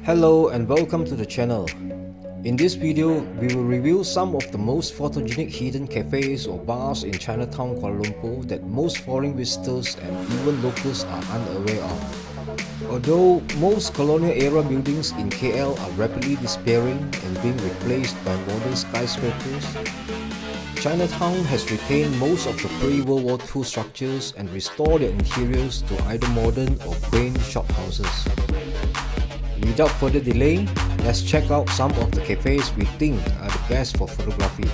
Hello and welcome to the channel. In this video, we will review some of the most photogenic hidden cafes or bars in Chinatown, Kuala Lumpur that most foreign visitors and even locals are unaware of. Although most colonial-era buildings in KL are rapidly disappearing and being replaced by modern skyscrapers, Chinatown has retained most of the pre-World War II structures and restored their interiors to either modern or quaint shophouses. Without further delay, let's check out some of the cafes we think are the best for photography.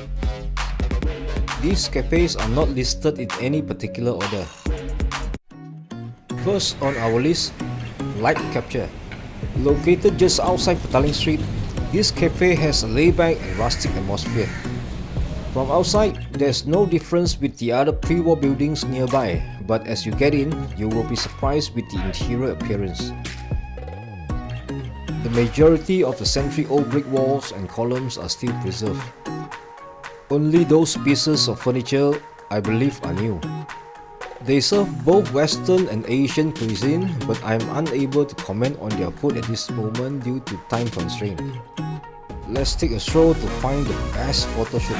These cafes are not listed in any particular order. First on our list, Light Capture. Located just outside Petaling Street, this cafe has a laid-back and rustic atmosphere. From outside, there's no difference with the other pre-war buildings nearby, but as you get in, you will be surprised with the interior appearance. The majority of the century-old brick walls and columns are still preserved. Only those pieces of furniture, I believe, are new. They serve both Western and Asian cuisine, but I am unable to comment on their food at this moment due to time constraint. Let's take a stroll to find the best photo shoot.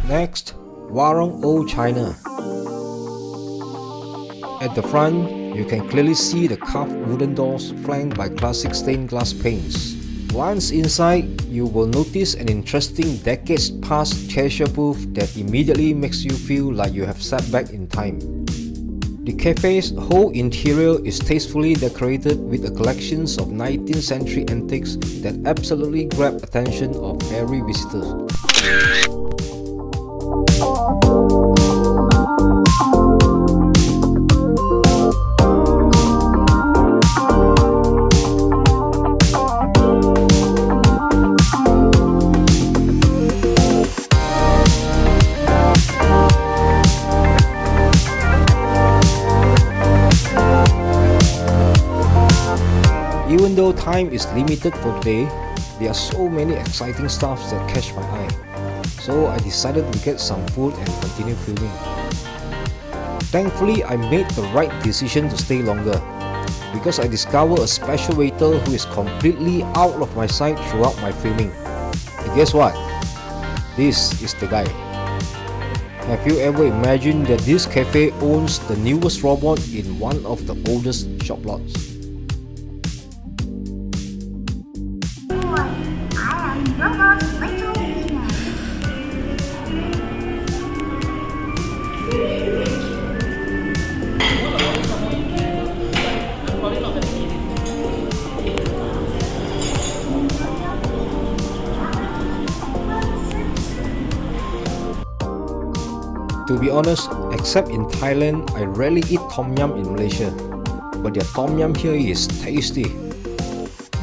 Next, Warong Old China. At the front, you can clearly see the carved wooden doors flanked by classic stained glass paints. Once inside, you will notice an interesting decades-past cashier booth that immediately makes you feel like you have sat back in time. The cafe's whole interior is tastefully decorated with a collection of 19th century antiques that absolutely grab attention of every visitor. Even though time is limited for today, there are so many exciting stuff that catch my eye. So I decided to get some food and continue filming. Thankfully, I made the right decision to stay longer, because I discovered a special waiter who is completely out of my sight throughout my filming. And guess what? This is the guy. Have you ever imagined that this cafe owns the newest robot in one of the oldest shop lots? To be honest, except in Thailand, I rarely eat tom yum in Malaysia, but their tom yum here is tasty.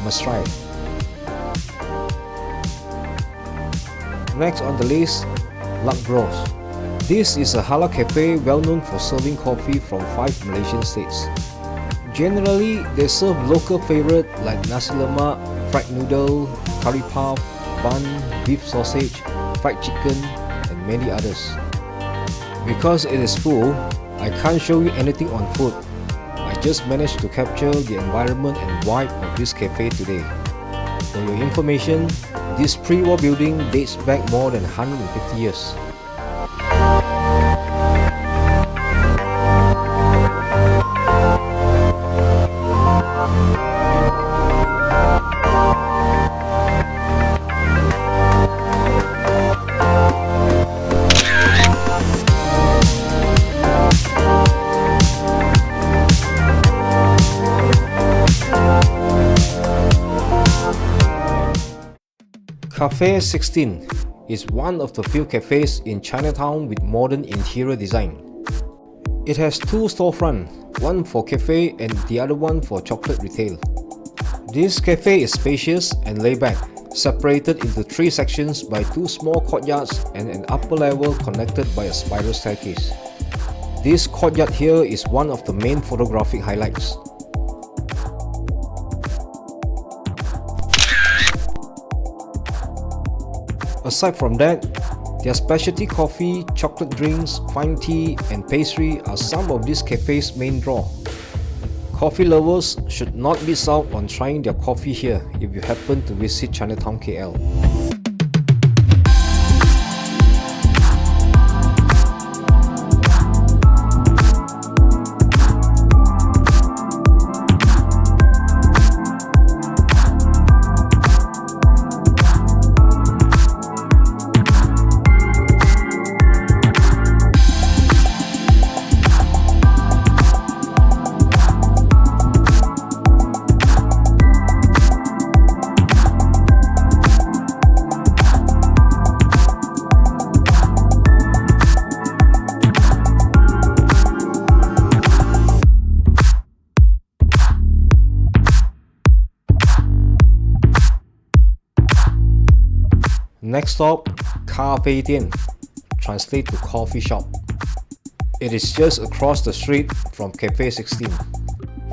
Must try. Next on the list, Luck Bros. This is a halal cafe well known for serving coffee from 5 Malaysian states. Generally, they serve local favorite like nasi lemak, fried noodle, curry puff, bun, beef sausage, fried chicken, and many others. Because it is full, I can't show you anything on food. I just managed to capture the environment and vibe of this cafe today. For your information, this pre-war building dates back more than 150 years. Kafei 16 is one of the few cafes in Chinatown with modern interior design. It has two storefronts, one for cafe and the other one for chocolate retail. This cafe is spacious and laid back, separated into three sections by two small courtyards and an upper level connected by a spiral staircase. This courtyard here is one of the main photographic highlights. Aside from that, their specialty coffee, chocolate drinks, fine tea and pastry are some of this cafe's main draw. Coffee lovers should not miss out on trying their coffee here if you happen to visit Chinatown KL. Next stop, Kafei Dian, translate to coffee shop. It is just across the street from Cafe 16.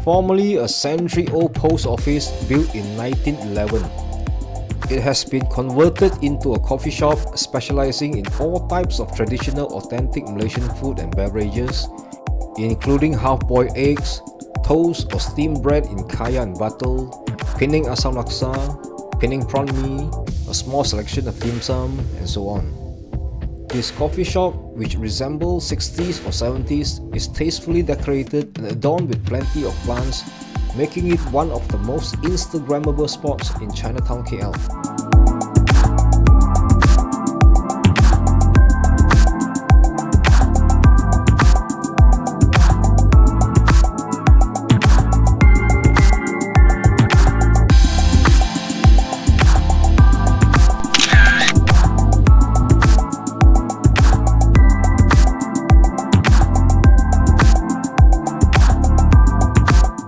Formerly a century-old post office built in 1911. It has been converted into a coffee shop specializing in all types of traditional authentic Malaysian food and beverages, including half-boiled eggs, toast or steamed bread in kaya and butter, Penang asam laksa, Penang prawn mee, a small selection of dim sum, and so on. This coffee shop, which resembles 60s or 70s, is tastefully decorated and adorned with plenty of plants, making it one of the most Instagrammable spots in Chinatown KL.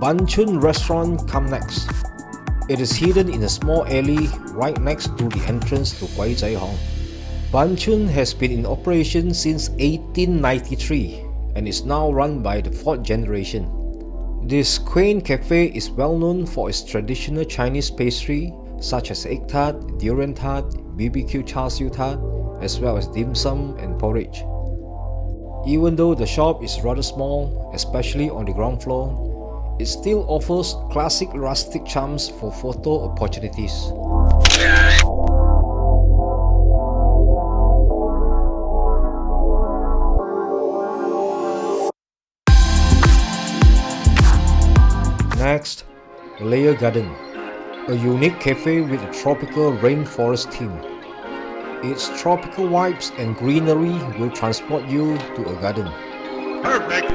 Bunn Choon restaurant come next. It is hidden in a small alley right next to the entrance to Kwai Chai Hong. Bunn Choon has been in operation since 1893 and is now run by the fourth generation. This quaint cafe is well known for its traditional Chinese pastry such as egg tart, durian tart, BBQ char siu tart, as well as dim sum and porridge. Even though the shop is rather small, especially on the ground floor, it still offers classic rustic charms for photo opportunities. Next, Malaya Garden, a unique cafe with a tropical rainforest theme. Its tropical vibes and greenery will transport you to a garden. Perfect!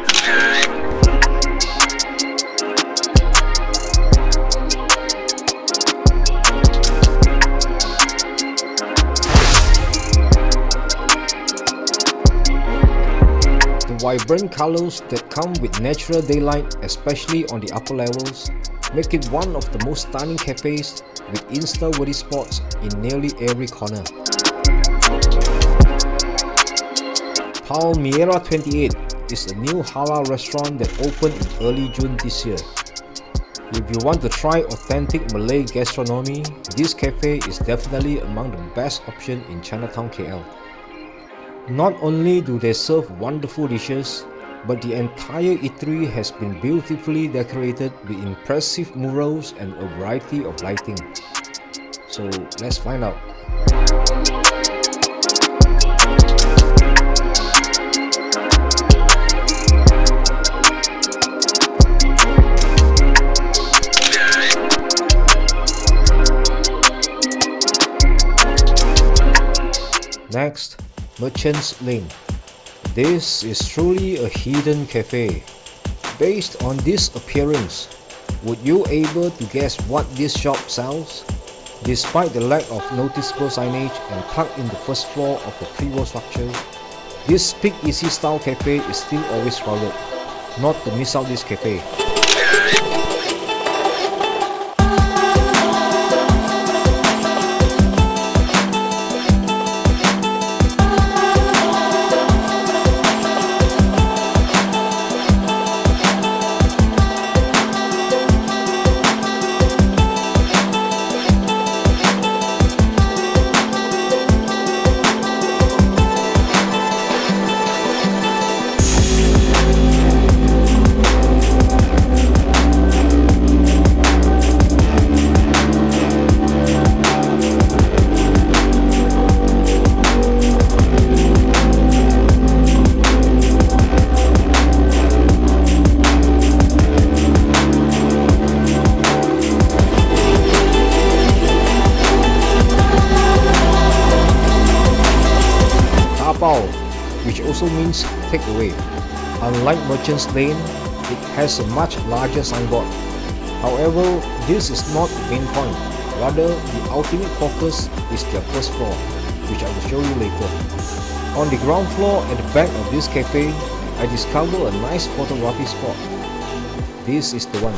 Vibrant colors that come with natural daylight, especially on the upper levels, make it one of the most stunning cafes with insta-worthy spots in nearly every corner. Palmyra 28 is a new halal restaurant that opened in early June this year. If you want to try authentic Malay gastronomy, this cafe is definitely among the best options in Chinatown KL. Not only do they serve wonderful dishes, but the entire eatery has been beautifully decorated with impressive murals and a variety of lighting. So let's find out. Next, Merchants Lane. This is truly a hidden cafe. Based on this appearance, would you able to guess what this shop sells? Despite the lack of noticeable signage and tucked in the first floor of the pre-war structure, this speakeasy style cafe is still always crowded. Not to miss out this cafe. Which also means takeaway. Unlike Merchants Lane, it has a much larger signboard. However, this is not the main point. Rather, the ultimate focus is their first floor, which I will show you later. On the ground floor at the back of this cafe, I discovered a nice photography spot. This is the one.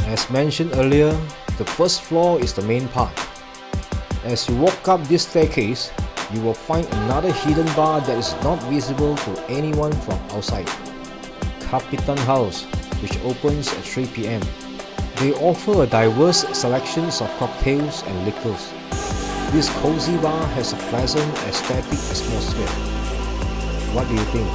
As mentioned earlier, the first floor is the main part. As you walk up this staircase, you will find another hidden bar that is not visible to anyone from outside. Kapitan House, which opens at 3 p.m. They offer a diverse selection of cocktails and liquors. This cozy bar has a pleasant aesthetic atmosphere. What do you think?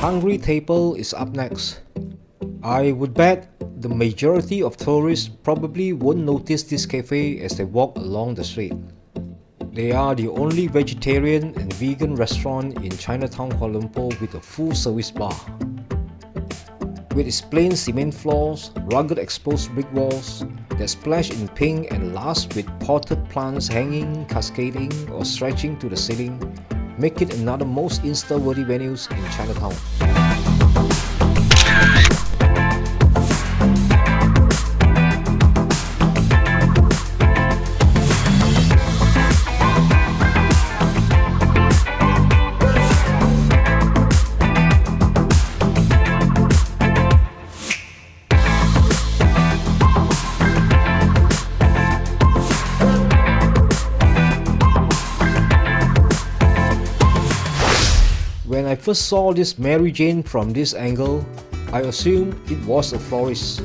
Hungry Tapir is up next. I would bet the majority of tourists probably won't notice this cafe as they walk along the street. They are the only vegetarian and vegan restaurant in Chinatown, Kuala Lumpur with a full-service bar. With its plain cement floors, rugged exposed brick walls that splash in pink and lush with potted plants hanging, cascading or stretching to the ceiling, make it another most Insta-worthy venues in Chinatown. When I first saw this Mary Jane from this angle, I assumed it was a florist.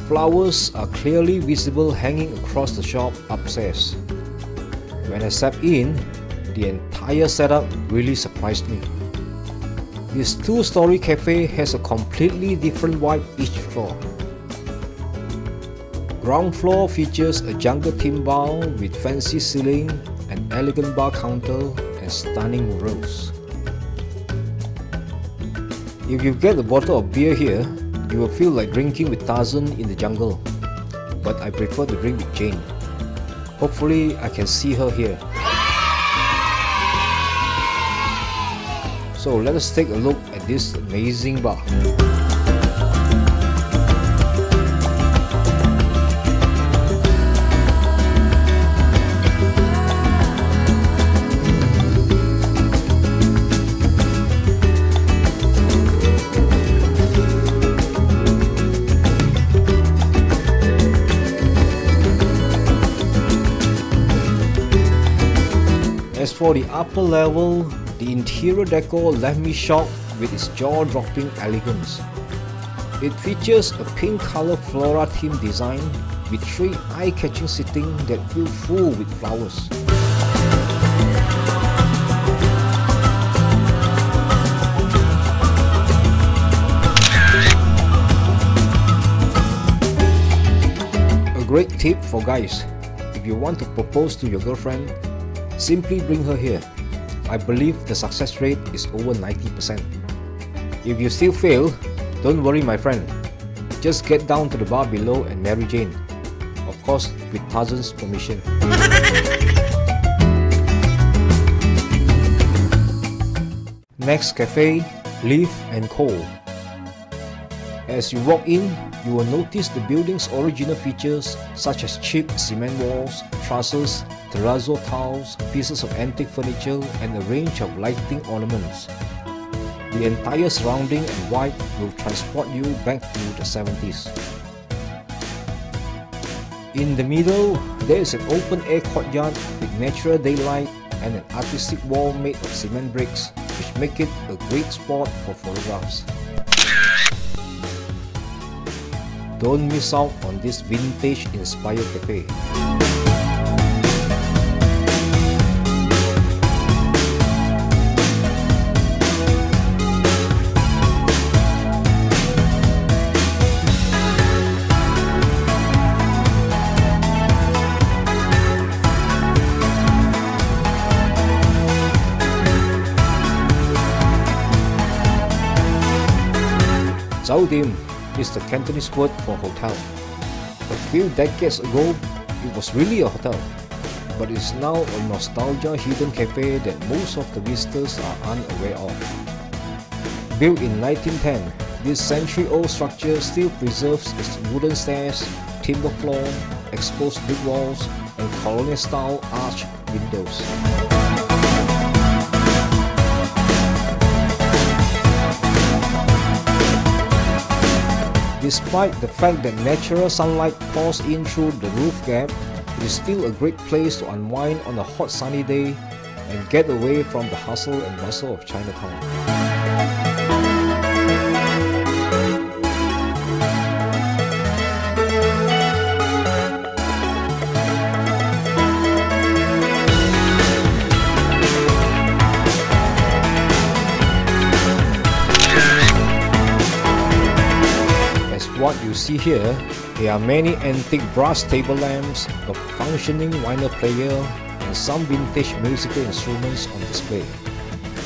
Flowers are clearly visible hanging across the shop upstairs. When I stepped in, the entire setup really surprised me. This two-story cafe has a completely different vibe each floor. Ground floor features a jungle theme bar with fancy ceiling, an elegant bar counter, and stunning murals. If you get a bottle of beer here, you will feel like drinking with Tarzan in the jungle. But I prefer to drink with Jane. Hopefully, I can see her here. So let us take a look at this amazing bar. As for the upper level, the interior decor left me shocked with its jaw-dropping elegance. It features a pink color flora theme design with 3 eye-catching seating that feel full with flowers. great tip for guys. If you want to propose to your girlfriend, simply bring her here. I believe the success rate is over 90%. If you still fail, don't worry my friend. Just get down to the bar below and marry Jane. Of course, with Tarzan's permission. Next cafe, Leaf & Co. As you walk in, you will notice the building's original features such as cheap cement walls, trusses, terrazzo tiles, pieces of antique furniture, and a range of lighting ornaments. The entire surrounding and vibe will transport you back to the 70s. In the middle, there is an open-air courtyard with natural daylight and an artistic wall made of cement bricks, which make it a great spot for photographs. Don't miss out on this vintage-inspired cafe. Jao Tim is the Cantonese word for hotel. A few decades ago, it was really a hotel, but it's now a nostalgia hidden cafe that most of the visitors are unaware of. Built in 1910, this century-old structure still preserves its wooden stairs, timber floor, exposed brick walls, and colonial-style arched windows. Despite the fact that natural sunlight pours in through the roof gap, it is still a great place to unwind on a hot sunny day and get away from the hustle and bustle of Chinatown. What you see here, there are many antique brass table lamps, a functioning vinyl player, and some vintage musical instruments on display.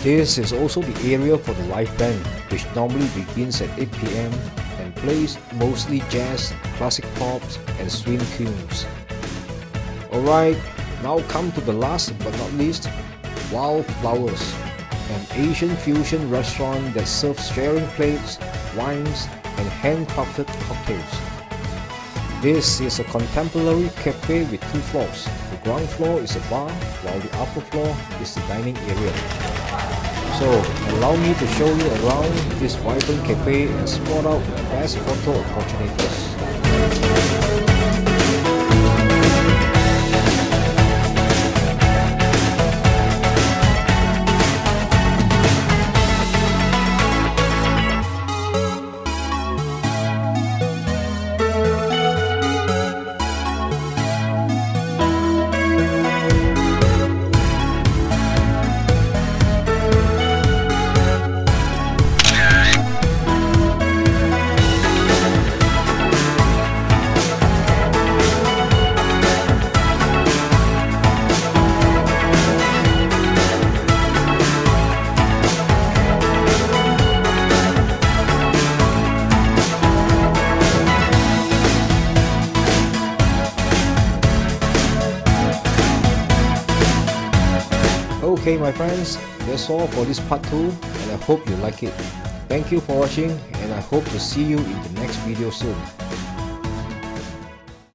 This is also the area for the live band, which normally begins at 8 p.m. and plays mostly jazz, classic pop, and swing tunes. Alright, now come to the last but not least, Wild Flowers, an Asian fusion restaurant that serves sharing plates, wines, and handcrafted cocktails. This is a contemporary cafe with two floors. The ground floor is a bar, while the upper floor is the dining area. So, allow me to show you around this vibrant cafe and spot out the best photo opportunities. Okay my friends, that's all for this part 2 and I hope you like it. Thank you for watching and I hope to see you in the next video soon.